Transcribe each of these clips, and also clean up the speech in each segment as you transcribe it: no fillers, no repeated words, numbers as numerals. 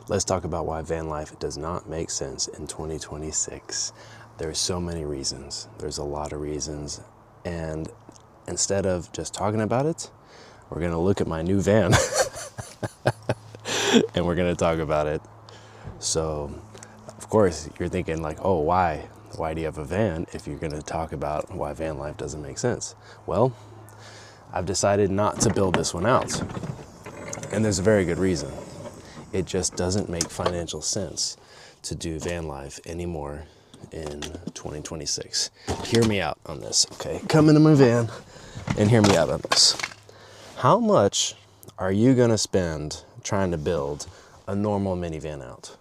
Let's talk about why van life does not make sense in 2026. There's so many reasons. There's a lot of reasons. And instead of just talking about it, we're going to look at my new van and we're going to talk about it. So, of course, you're thinking like, oh, why? Why do you have a van if you're going to talk about why van life doesn't make sense? Well, I've decided not to build this one out. And there's a very good reason. It just doesn't make financial sense to do van life anymore in 2026. Hear me out on this, okay? Come into my van and hear me out on this. How much are you going to spend trying to build a normal minivan out?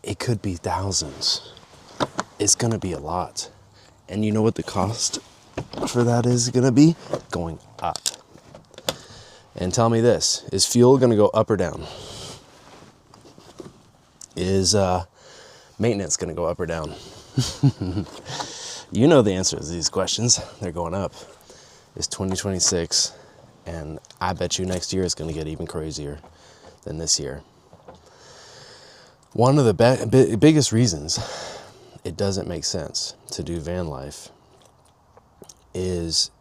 It could be thousands. It's going to be a lot. And you know what the cost for that is going to be? Going up. And tell me this, is fuel going to go up or down? Is maintenance going to go up or down? You know the answers to these questions. They're going up. It's 2026, and I bet you next year is going to get even crazier than this year. One of the biggest reasons it doesn't make sense to do van life is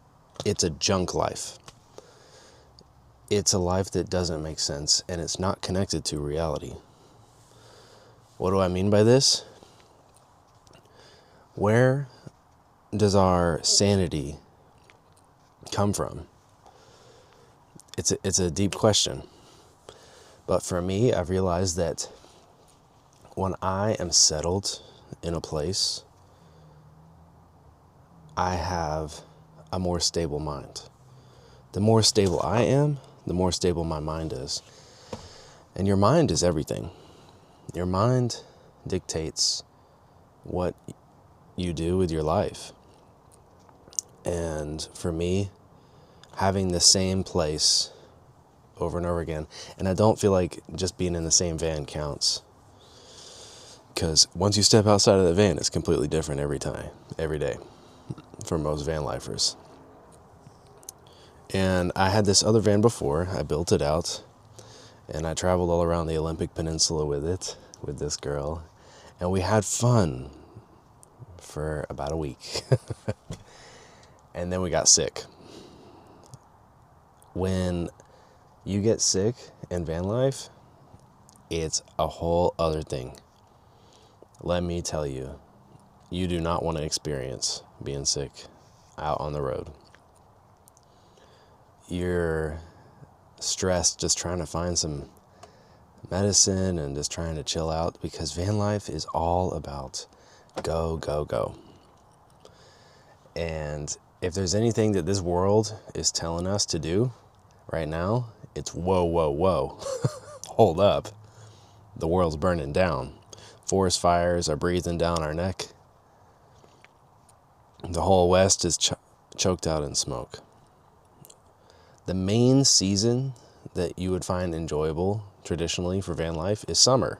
it's a junk life. It's a life that doesn't make sense, and it's not connected to reality. What do I mean by this? Where does our sanity come from? It's a deep question. But for me, I've realized that when I am settled in a place, I have a more stable mind. The more stable I am, the more stable my mind is. And your mind is everything. Your mind dictates what you do with your life. And for me, having the same place over and over again, and I don't feel like just being in the same van counts. Because once you step outside of the van, it's completely different every day, for most van lifers. And I had this other van before. I built it out, and I traveled all around the Olympic Peninsula with it, with this girl, and we had fun for about a week. And then we got sick. When you get sick in van life, it's a whole other thing. Let me tell you, you do not want to experience being sick out on the road. You're stressed just trying to find some medicine and just trying to chill out, because van life is all about go, go, go. And if there's anything that this world is telling us to do right now, it's whoa, whoa, whoa. Hold up. The world's burning down. Forest fires are breathing down our neck. The whole West is choked out in smoke. The main season that you would find enjoyable traditionally for van life is summer.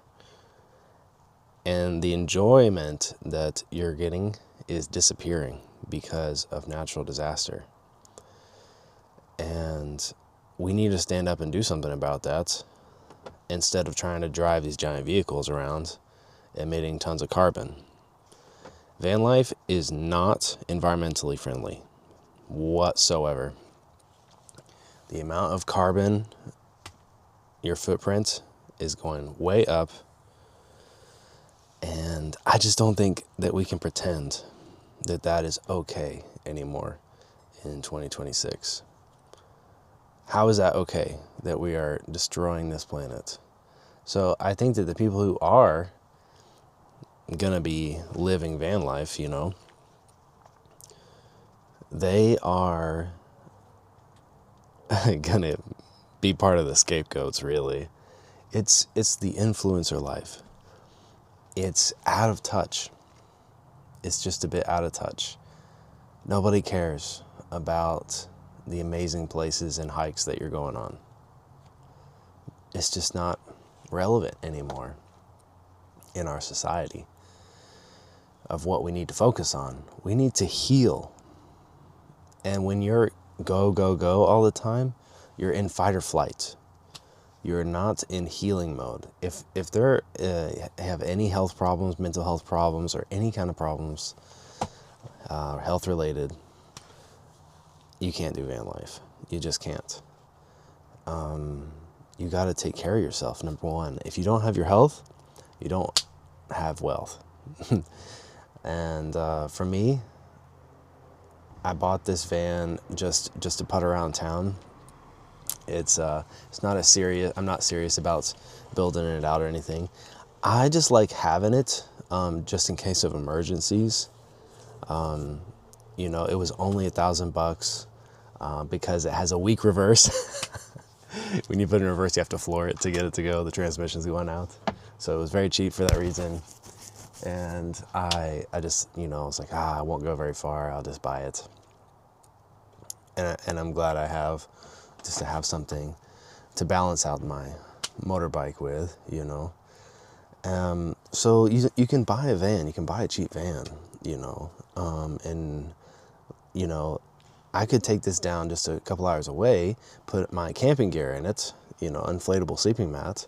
And the enjoyment that you're getting is disappearing because of natural disaster. And we need to stand up and do something about that, instead of trying to drive these giant vehicles around emitting tons of carbon. Van life is not environmentally friendly whatsoever. The amount of carbon, your footprint is going way up. And I just don't think that we can pretend that that is okay anymore in 2026. How is that okay that we are destroying this planet? So I think that the people who are gonna be living van life, they are gonna be part of the scapegoats, really. It's the influencer life. It's out of touch. It's just a bit out of touch. Nobody cares about the amazing places and hikes that you're going on. It's just not relevant anymore in our society of what we need to focus on. We need to heal. And when you're go, go, go all the time, you're in fight or flight. you're not in healing mode. If they're have any health problems, mental health problems, or any kind of problems, health related, you can't do van life. You just can't. You got to take care of yourself, number one. If you don't have your health, you don't have wealth. And for me, I bought this van just to putt around town. It's not a serious. I'm not serious about building it out or anything. I just like having it just in case of emergencies. You know, it was only $1,000 because it has a weak reverse. When you put it in reverse, you have to floor it to get it to go. The transmission's going out, so it was very cheap for that reason. And I just, you know, I was like, I won't go very far. I'll just buy it. And I'm glad I have, just to have something to balance out my motorbike with, you know. So you can buy a van, you can buy a cheap van, you know, and, you know, I could take this down just a couple hours away, put my camping gear in it, you know, inflatable sleeping mat,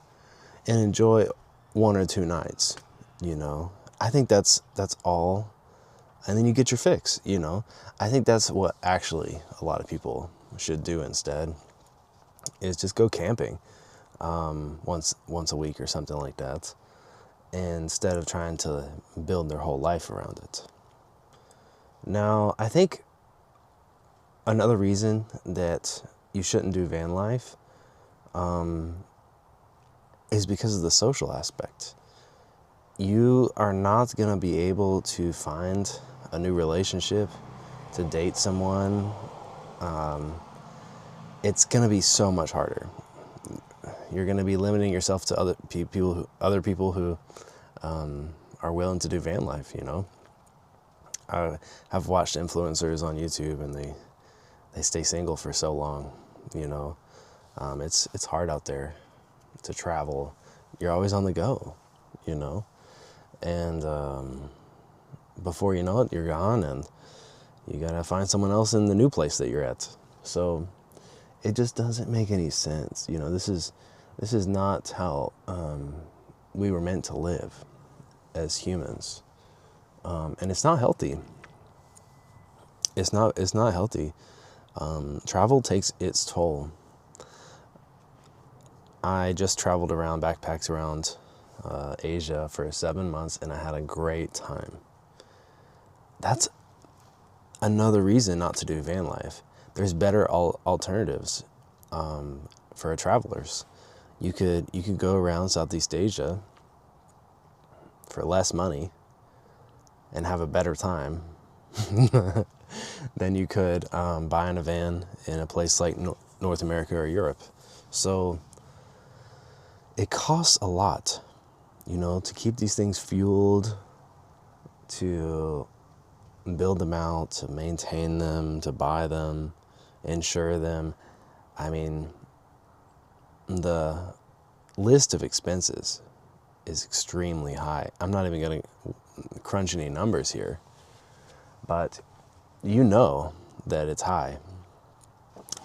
and enjoy 1 or 2 nights, you know. I think that's all. And then you get your fix, you know. I think that's what actually a lot of people should do instead, is just go camping once a week or something like that, instead of trying to build their whole life around it. Now, I think another reason that you shouldn't do van life is because of the social aspect. You are not going to be able to find a new relationship, to date someone. It's going to be so much harder. You're going to be limiting yourself to other people who are willing to do van life, you know. I've watched influencers on YouTube, and they stay single for so long, you know. It's hard out there to travel. You're always on the go, you know. And before you know it, you're gone, and you gotta find someone else in the new place that you're at. So it just doesn't make any sense. You know, this is not how we were meant to live as humans, and it's not healthy. It's not healthy. Travel takes its toll. I just traveled around, backpacked around Asia for 7 months, and I had a great time. That's another reason not to do van life. There's better alternatives for travelers. You could go around Southeast Asia for less money and have a better time than you could buying a van in a place like North America or Europe. So it costs a lot, you know, to keep these things fueled, to build them out, to maintain them, to buy them, insure them. I mean, the list of expenses is extremely high. I'm not even going to crunch any numbers here, but you know that it's high,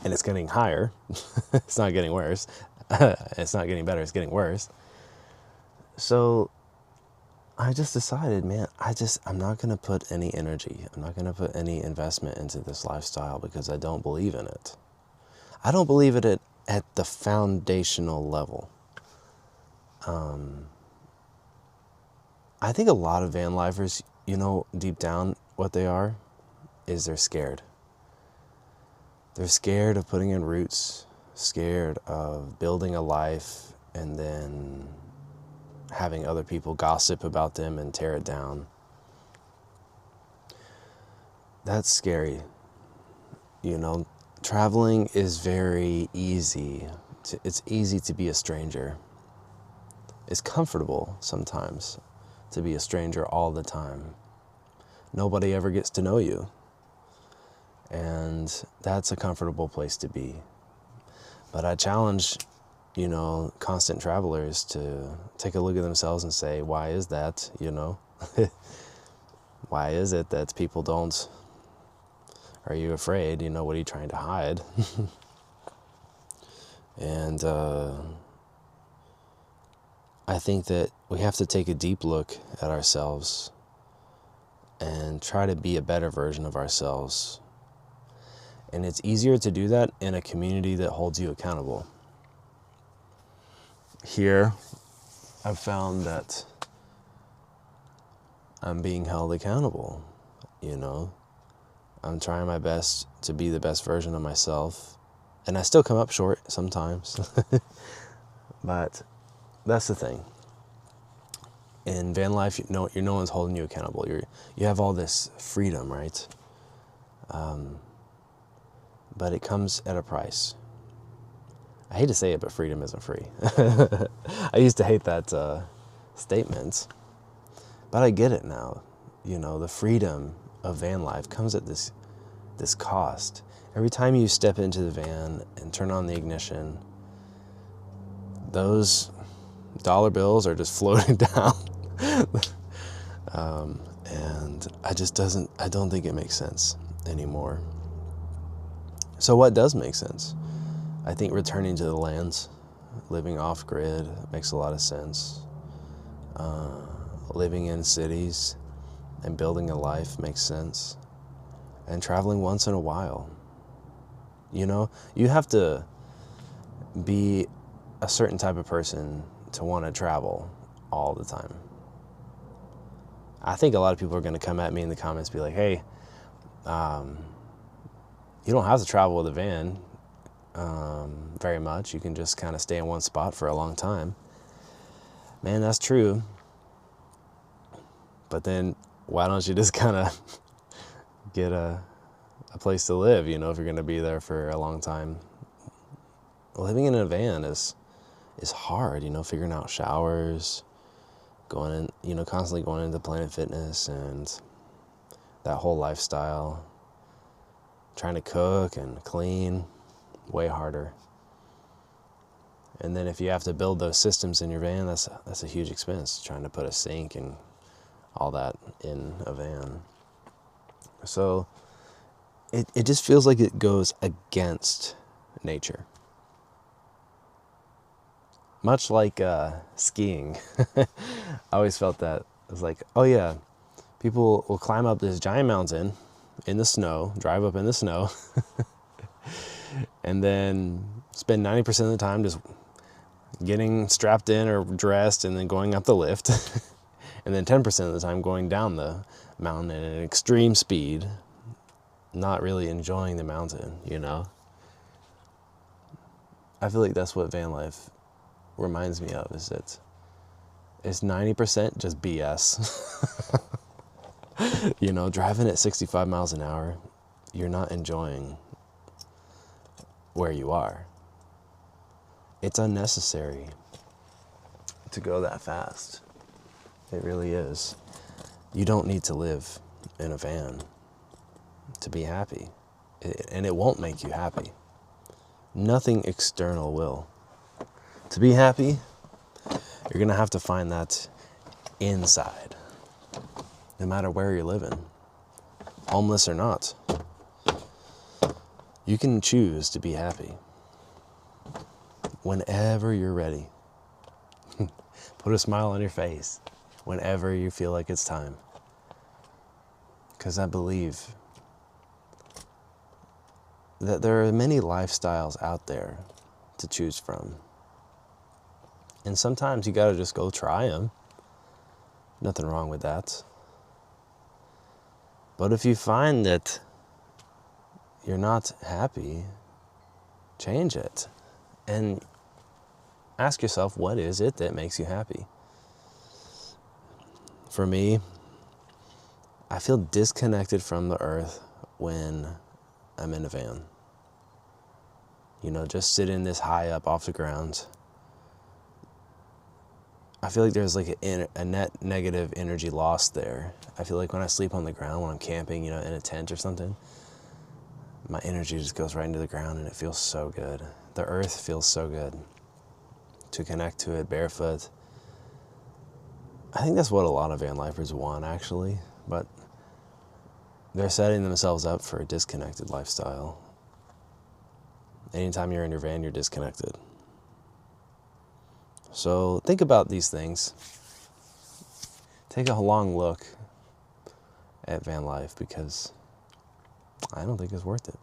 and it's getting higher. It's not getting worse. It's not getting better, it's getting worse. So I just decided, man, I'm not going to put any energy, I'm not going to put any investment into this lifestyle because I don't believe in it. I don't believe in it at the foundational level. I think a lot of van lifers, you know, deep down what they are is they're scared. They're scared of putting in roots, scared of building a life and then having other people gossip about them and tear it down. That's scary. You know, traveling is very easy. It's easy to be a stranger. It's comfortable sometimes to be a stranger all the time. Nobody ever gets to know you. And that's a comfortable place to be. But I challenge, you know, constant travelers to take a look at themselves and say, why is that, you know? Why is it that people don't? Are you afraid? You know, what are you trying to hide? And I think that we have to take a deep look at ourselves and try to be a better version of ourselves. And it's easier to do that in a community that holds you accountable. Here, I've found that I'm being held accountable, you know. I'm trying my best to be the best version of myself. And I still come up short sometimes. But that's the thing. In van life, no one's holding you accountable. You have all this freedom, right? But it comes at a price. I hate to say it, but freedom isn't free. I used to hate that statement, but I get it now. You know, the freedom of van life comes at this cost. Every time you step into the van and turn on the ignition, those dollar bills are just floating down. And I don't think it makes sense anymore. So what does make sense? I think returning to the lands, living off grid makes a lot of sense. Living in cities and building a life makes sense. And traveling once in a while. You know, you have to be a certain type of person to want to travel all the time. I think a lot of people are going to come at me in the comments and be like, hey, you don't have to travel with a van very much. You can just kind of stay in one spot for a long time. Man, that's true. But then why don't you just kind of get a place to live, you know, if you're going to be there for a long time? Living in a van is hard, you know, figuring out showers, going in, you know, constantly going into Planet Fitness and that whole lifestyle. Trying to cook and clean, way harder. And then if you have to build those systems in your van, that's a huge expense, trying to put a sink and all that in a van. So it just feels like it goes against nature. Much like skiing. I always felt that. It was like, oh yeah, people will climb up this giant mountain in the snow, drive up in the snow, and then spend 90% of the time just getting strapped in or dressed and then going up the lift, and then 10% of the time going down the mountain at an extreme speed, not really enjoying the mountain, you know? I feel like that's what van life reminds me of, is that it's 90% just BS. You know, driving at 65 miles an hour, you're not enjoying where you are. It's unnecessary to go that fast. It really is. You don't need to live in a van to be happy. And it won't make you happy. Nothing external will. To be happy, you're going to have to find that inside. No matter where you're living, homeless or not, you can choose to be happy whenever you're ready. Put a smile on your face whenever you feel like it's time. Because I believe that there are many lifestyles out there to choose from. And sometimes you gotta just go try them. Nothing wrong with that. But if you find that you're not happy, change it. And ask yourself, what is it that makes you happy? For me, I feel disconnected from the earth when I'm in a van. You know, just sitting this high up off the ground. I feel like there's like a net negative energy loss there. I feel like when I sleep on the ground, when I'm camping, you know, in a tent or something, my energy just goes right into the ground and it feels so good. The earth feels so good. To connect to it barefoot. I think that's what a lot of van lifers want, actually, but they're setting themselves up for a disconnected lifestyle. Anytime you're in your van, you're disconnected. So think about these things. Take a long look at van life, because I don't think it's worth it.